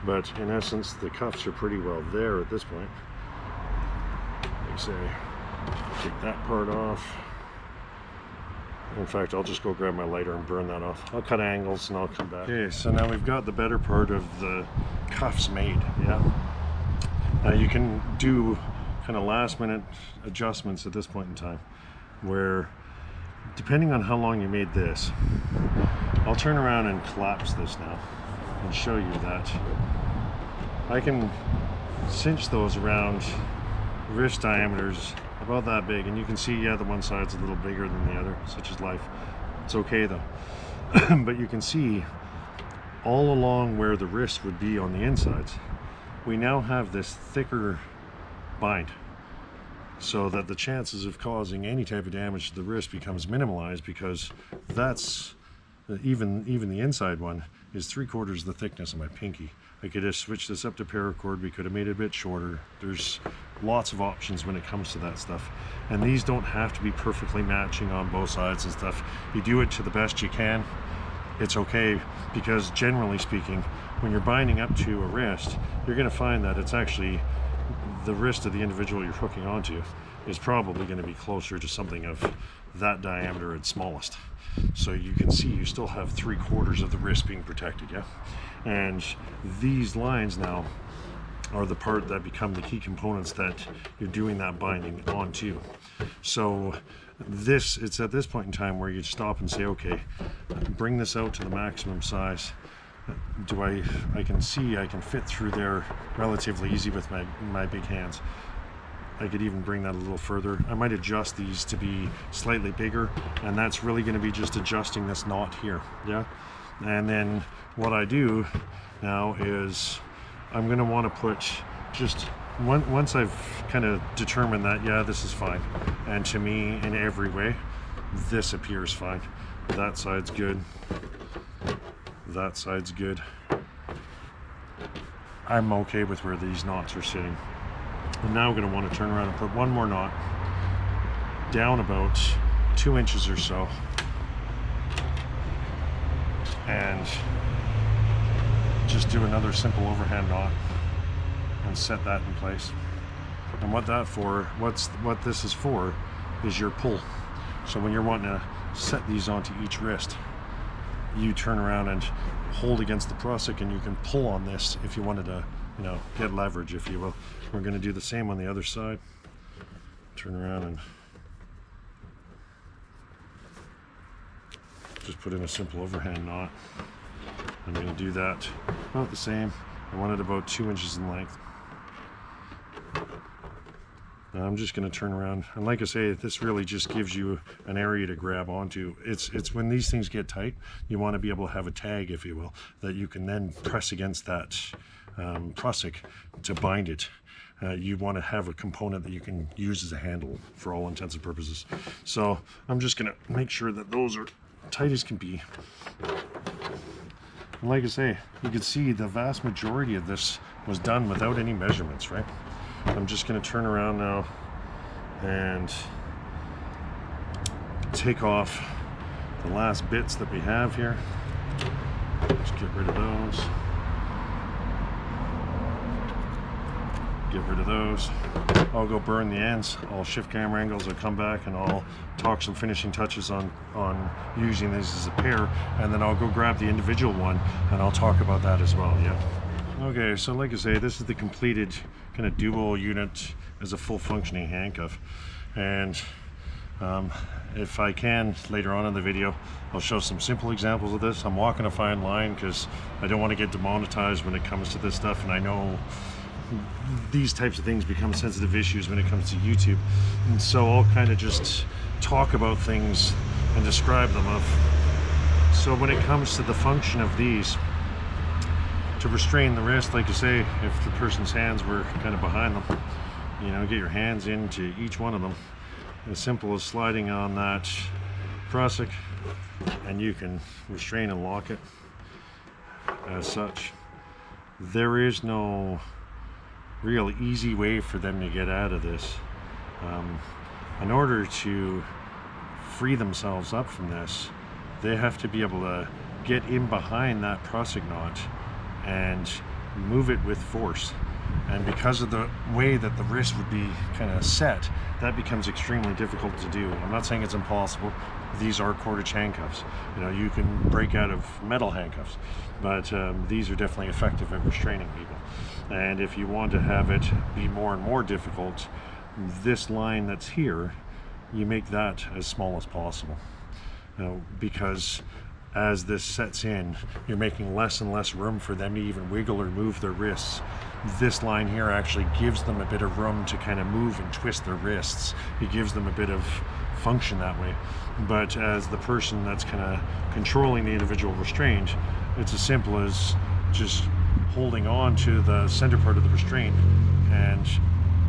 But in essence, the cuffs are pretty well there at this point. Like I say, take that part off. In fact, I'll just go grab my lighter and burn that off. I'll cut angles and I'll come back. Okay, so now we've got the better part of the cuffs made, yeah. Now you can do kind of last minute adjustments at this point in time, where depending on how long you made this, I'll turn around and collapse this now and show you that I can cinch those around wrist diameters about that big, and you can see, yeah, the one side's a little bigger than the other, such is life. It's okay though. But you can see all along where the wrist would be on the insides, we now have this thicker bind, so that the chances of causing any type of damage to the wrist becomes minimalized, because that's even the inside one is 3/4 the thickness of my pinky. I could have switched this up to paracord. We could have made it a bit shorter. There's lots of options when it comes to that stuff, and these don't have to be perfectly matching on both sides and stuff. You do it to the best you can, it's okay, because generally speaking, when you're binding up to a wrist, you're going to find that it's actually the wrist of the individual you're hooking onto is probably going to be closer to something of that diameter at smallest. So you can see you still have 3/4 of the wrist being protected, yeah. And these lines now are the part that become the key components that you're doing that binding onto. So it's at this point in time where you stop and say, okay, bring this out to the maximum size. I can see I can fit through there relatively easy with my big hands. I could even bring that a little further. I might adjust these to be slightly bigger, and that's really going to be just adjusting this knot here, yeah. And then what I do now is I'm going to want to put just once I've kind of determined that, yeah, this is fine, and to me in every way this appears fine. That side's good, that side's good. I'm okay with where these knots are sitting. And now I'm going to want to turn around and put one more knot down about 2 inches or so, and just do another simple overhand knot and set that in place. And what this is for is your pull. So when you're wanting to set these onto each wrist, you turn around and hold against the prusik, and you can pull on this if you wanted to, you know, get leverage, if you will. We're going to do the same on the other side. Turn around and just put in a simple overhand knot. I'm going to do that about the same. I want it about 2 inches in length. Now I'm just going to turn around, and like I say, this really just gives you an area to grab onto. It's when these things get tight, you want to be able to have a tag, if you will, that you can then press against that prusik to bind it. You want to have a component that you can use as a handle for all intents and purposes. So I'm just going to make sure that those are tight as can be. And like I say, you can see the vast majority of this was done without any measurements, right? I'm just going to turn around now and take off the last bits that we have here. Just get rid of those. Get rid of those. I'll go burn the ends. I'll shift camera angles. I'll come back and I'll talk some finishing touches on using these as a pair, and then I'll go grab the individual one and I'll talk about that as well. Yeah. Okay, so like I say, this is the completed kind of duo unit as a full functioning handcuff. And if I can, later on in the video, I'll show some simple examples of this. I'm walking a fine line because I don't want to get demonetized when it comes to this stuff, and I know these types of things become sensitive issues when it comes to YouTube. And so I'll kind of just talk about things and describe them. So when it comes to the function of these, to restrain the wrist, like you say, if the person's hands were kind of behind them, you know, get your hands into each one of them. As simple as sliding on that prusik, and you can restrain and lock it as such. There is no real easy way for them to get out of this. In order to free themselves up from this, they have to be able to get in behind that prusik knot and move it with force. And because of the way that the wrist would be kind of set, that becomes extremely difficult to do. I'm not saying it's impossible. These are cordage handcuffs. You know, you can break out of metal handcuffs, but these are definitely effective at restraining people. And if you want to have it be more and more difficult, this line that's here, you make that as small as possible. Because as this sets in, you're making less and less room for them to even wiggle or move their wrists. This line here actually gives them a bit of room to kind of move and twist their wrists. It gives them a bit of function that way. But as the person that's kind of controlling the individual restraint, it's as simple as just holding on to the center part of the restraint and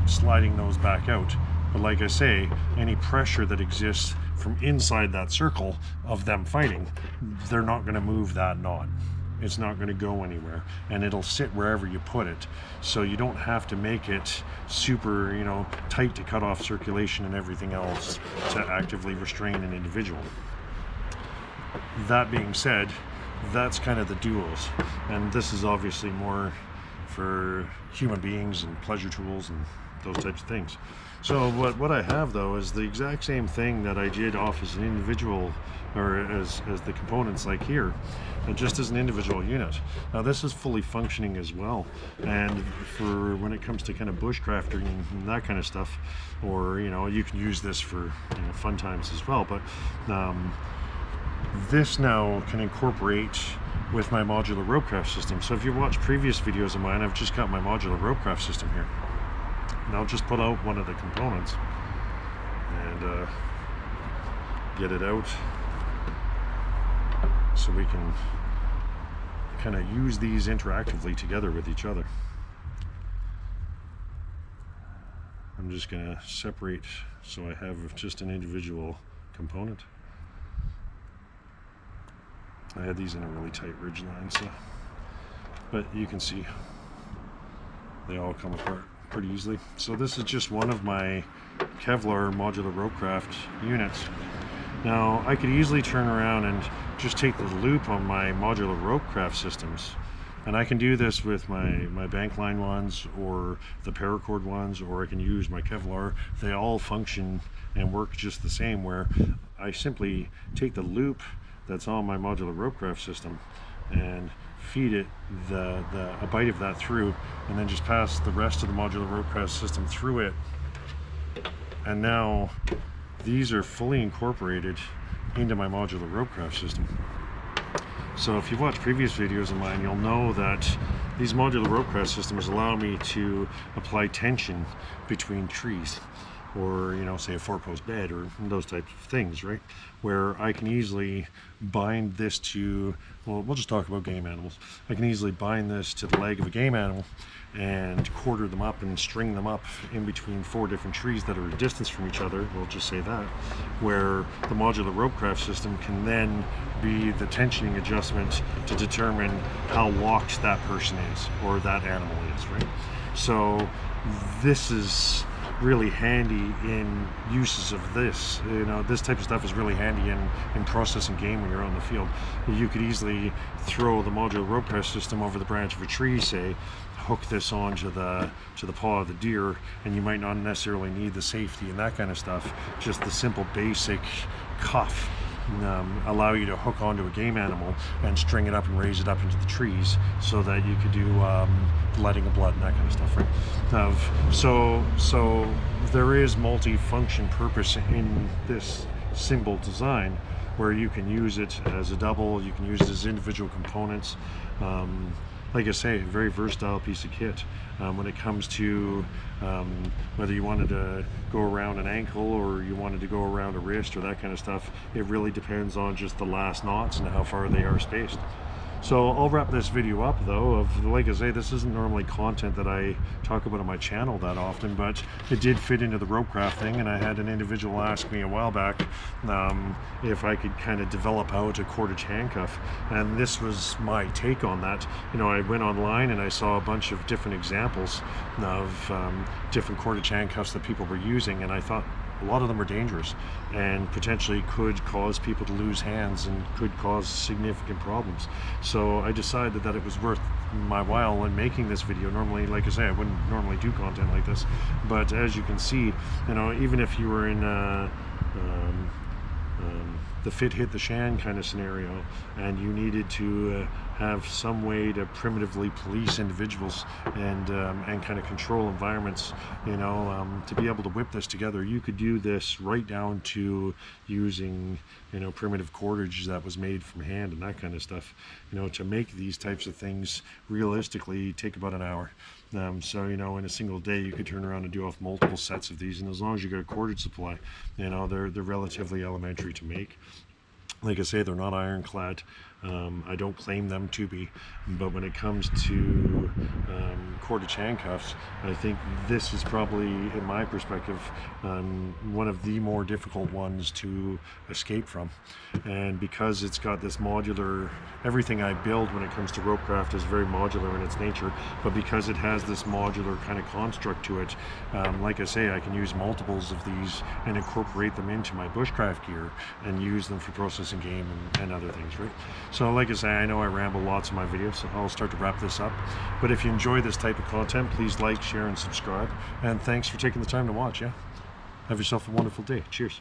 sliding those back out. But like I say, any pressure that exists from inside that circle of them fighting, they're not going to move that knot. It's not going to go anywhere, and it'll sit wherever you put it. So you don't have to make it super, you know, tight to cut off circulation and everything else to actively restrain an individual. That being said, that's kind of the duos, and this is obviously more for human beings and pleasure tools and those types of things. So what I have though is the exact same thing that I did off as an individual, or as the components like here, just as an individual unit. Now this is fully functioning as well, and for when it comes to kind of bushcrafting and that kind of stuff, or you know, you can use this for, you know, fun times as well. But this now can incorporate with my modular Ropecraft system. So if you watch previous videos of mine, I've just got my modular Ropecraft system here. And I'll just pull out one of the components and get it out so we can kind of use these interactively together with each other. I'm just going to separate so I have just an individual component. I had these in a really tight ridge line, so, but you can see they all come apart pretty easily. So this is just one of my Kevlar modular Ropecraft units. Now I could easily turn around and just take the loop on my modular Ropecraft systems And I can do this with my bank line ones or the paracord ones, or I can use my Kevlar. They all function and work just the same, where I simply take the loop that's on my modular Ropecraft system and feed it a bite of that through, and then just pass the rest of the modular Ropecraft system through it. And now these are fully incorporated into my modular Ropecraft system. So if you've watched previous videos of mine, you'll know that these modular Ropecraft systems allow me to apply tension between trees, or, you know, say a 4-post bed or those types of things, right? Where I can easily bind this to, well, we'll just talk about game animals. I can easily bind this to the leg of a game animal and quarter them up and string them up in between 4 different trees that are a distance from each other, we'll just say that, where the modular Ropecraft system can then be the tensioning adjustment to determine how locked that person is or that animal is, right? So this is really handy in uses of this. You know, this type of stuff is really handy in processing game when you're on the field. You could easily throw the modular Ropecraft system over the branch of a tree, say, hook this onto the paw of the deer, and you might not necessarily need the safety and that kind of stuff. Just the simple basic cuff allow you to hook onto a game animal and string it up and raise it up into the trees, so that you could do letting of blood and that kind of stuff, right? So there is multi-function purpose in this symbol design, where you can use it as a double, you can use it as individual components. Like I say, a very versatile piece of kit. When it comes to whether you wanted to go around an ankle or you wanted to go around a wrist or that kind of stuff, it really depends on just the last knots and how far they are spaced. So I'll wrap this video up though, of, like I say, this isn't normally content that I talk about on my channel that often, but it did fit into the Ropecraft thing, and I had an individual ask me a while back if I could kind of develop out a cordage handcuff, and this was my take on that. You know, I went online and I saw a bunch of different examples of different cordage handcuffs that people were using, and I thought, a lot of them are dangerous and potentially could cause people to lose hands and could cause significant problems. So I decided that it was worth my while in making this video. Normally, like I say, I wouldn't normally do content like this, but as you can see, you know, even if you were in the fit hit the shan kind of scenario, and you needed to have some way to primitively police individuals and kind of control environments, you know, to be able to whip this together, you could do this right down to using, you know, primitive cordage that was made from hand and that kind of stuff. You know, to make these types of things realistically take about an hour. So, you know, in a single day you could turn around and do off multiple sets of these, and as long as you got a cordage supply, you know, they're relatively elementary to make. Like I say, they're not ironclad. I don't claim them to be, but when it comes to cordage handcuffs, I think this is probably, in my perspective, one of the more difficult ones to escape from. And because it's got this modular, everything I build when it comes to Ropecraft is very modular in its nature, but because it has this modular kind of construct to it, like I say, I can use multiples of these and incorporate them into my bushcraft gear and use them for processing game and other things, right? So like I say, I know I ramble lots in my videos, so I'll start to wrap this up. But if you enjoy this type of content, please like, share, and subscribe. And thanks for taking the time to watch, yeah? Have yourself a wonderful day. Cheers.